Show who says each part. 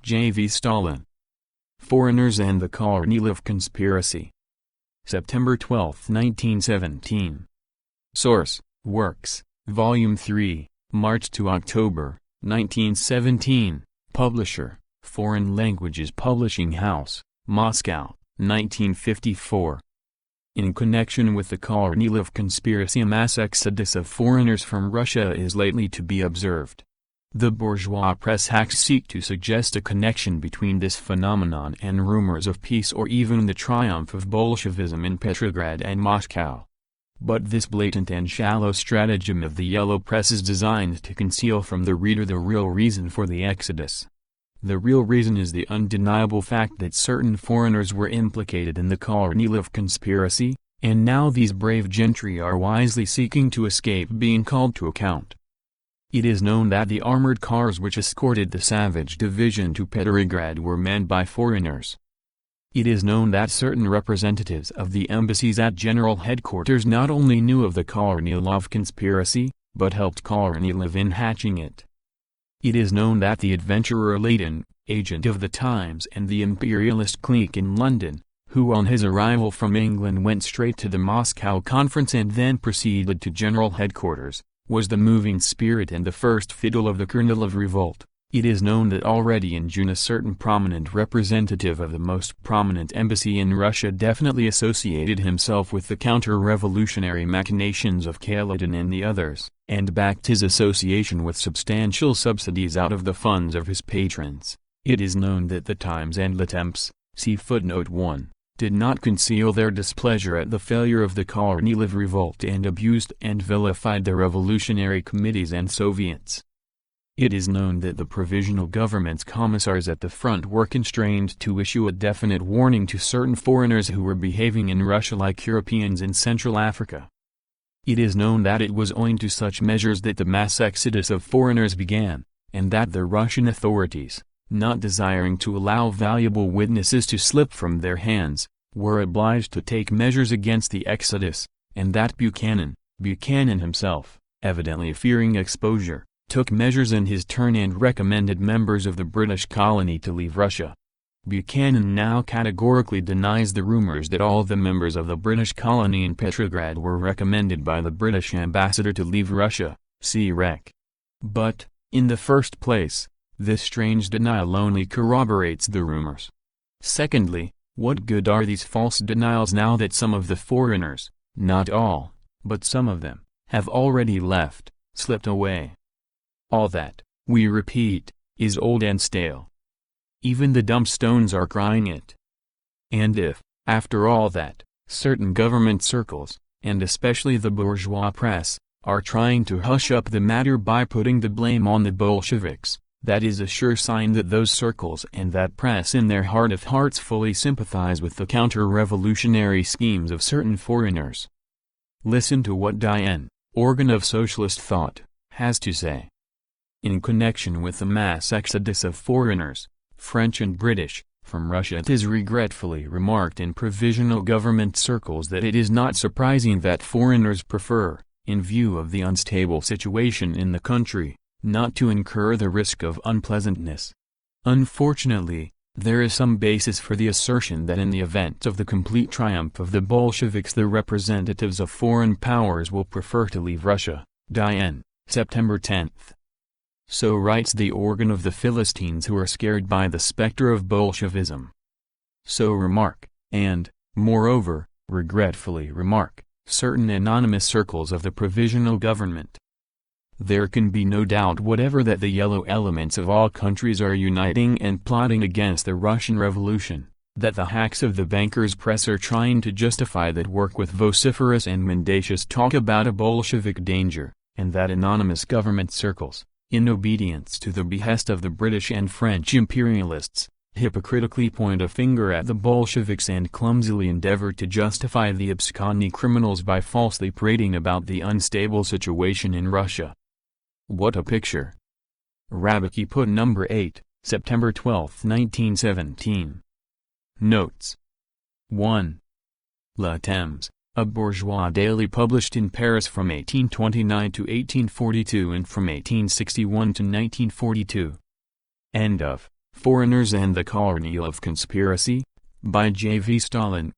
Speaker 1: J.V. Stalin. Foreigners and the Kornilov Conspiracy. September 12, 1917. Source: Works, Volume 3, March to October, 1917. Publisher: Foreign Languages Publishing House, Moscow, 1954. In connection with the Kornilov conspiracy, a mass exodus of foreigners from Russia is lately to be observed. The bourgeois press hacks seek to suggest a connection between this phenomenon and rumors of peace or even the triumph of Bolshevism in Petrograd and Moscow. But this blatant and shallow stratagem of the yellow press is designed to conceal from the reader the real reason for the exodus. The real reason is the undeniable fact that certain foreigners were implicated in the Kornilov conspiracy, and now these brave gentry are wisely seeking to escape being called to account. It is known that the armored cars which escorted the Savage division to Petrograd were manned by foreigners. It is known that certain representatives of the embassies at General Headquarters not only knew of the Kornilov conspiracy, but helped Kornilov in hatching it. It is known that the adventurer Stalin, agent of the Times and the imperialist clique in London, who on his arrival from England went straight to the Moscow conference and then proceeded to General Headquarters, was the moving spirit and the first fiddle of the Kornilov revolt. It is known that already in June a certain prominent representative of the most prominent embassy in Russia definitely associated himself with the counter-revolutionary machinations of Kaledin and the others, and backed his association with substantial subsidies out of the funds of his patrons. It is known that the Times and Le Temps, see footnote 1, did not conceal their displeasure at the failure of the Kornilov revolt and abused and vilified the revolutionary committees and Soviets. It is known that the Provisional Government's commissars at the front were constrained to issue a definite warning to certain foreigners who were behaving in Russia like Europeans in Central Africa. It is known that it was owing to such measures that the mass exodus of foreigners began, and that the Russian authorities, not desiring to allow valuable witnesses to slip from their hands, were obliged to take measures against the exodus, and that Buchanan himself, evidently fearing exposure, took measures in his turn and recommended members of the British colony to leave Russia. Buchanan now categorically denies the rumors that all the members of the British colony in Petrograd were recommended by the British ambassador to leave Russia, see Rec. But, in the first place, this strange denial only corroborates the rumors. Secondly, what good are these false denials now that some of the foreigners, not all, but some of them, have already left, slipped away? All that, we repeat, is old and stale. Even the dumb stones are crying it. And if, after all that, certain government circles, and especially the bourgeois press, are trying to hush up the matter by putting the blame on the Bolsheviks, that is a sure sign that those circles and that press in their heart of hearts fully sympathize with the counter-revolutionary schemes of certain foreigners. Listen to what Diane, organ of socialist thought, has to say. In connection with the mass exodus of foreigners, French and British, from Russia, it is regretfully remarked in provisional government circles that it is not surprising that foreigners prefer, in view of the unstable situation in the country, not to incur the risk of unpleasantness. Unfortunately, there is some basis for the assertion that in the event of the complete triumph of the Bolsheviks the representatives of foreign powers will prefer to leave Russia. Diane, September 10. So writes the organ of the Philistines who are scared by the specter of Bolshevism. So remark, and, moreover, regretfully remark, certain anonymous circles of the provisional government. There can be no doubt whatever that the yellow elements of all countries are uniting and plotting against the Russian Revolution, that the hacks of the bankers' press are trying to justify that work with vociferous and mendacious talk about a Bolshevik danger, and that anonymous government circles, in obedience to the behest of the British and French imperialists, hypocritically point a finger at the Bolsheviks and clumsily endeavor to justify the absconding criminals by falsely prating about the unstable situation in Russia. What a picture! Rabicki put number 8, September 12, 1917. Notes. 1. Le Temps, a bourgeois daily published in Paris from 1829 to 1842 and from 1861 to 1942. End of Foreigners and the Kornilov Conspiracy, by J. V. Stalin.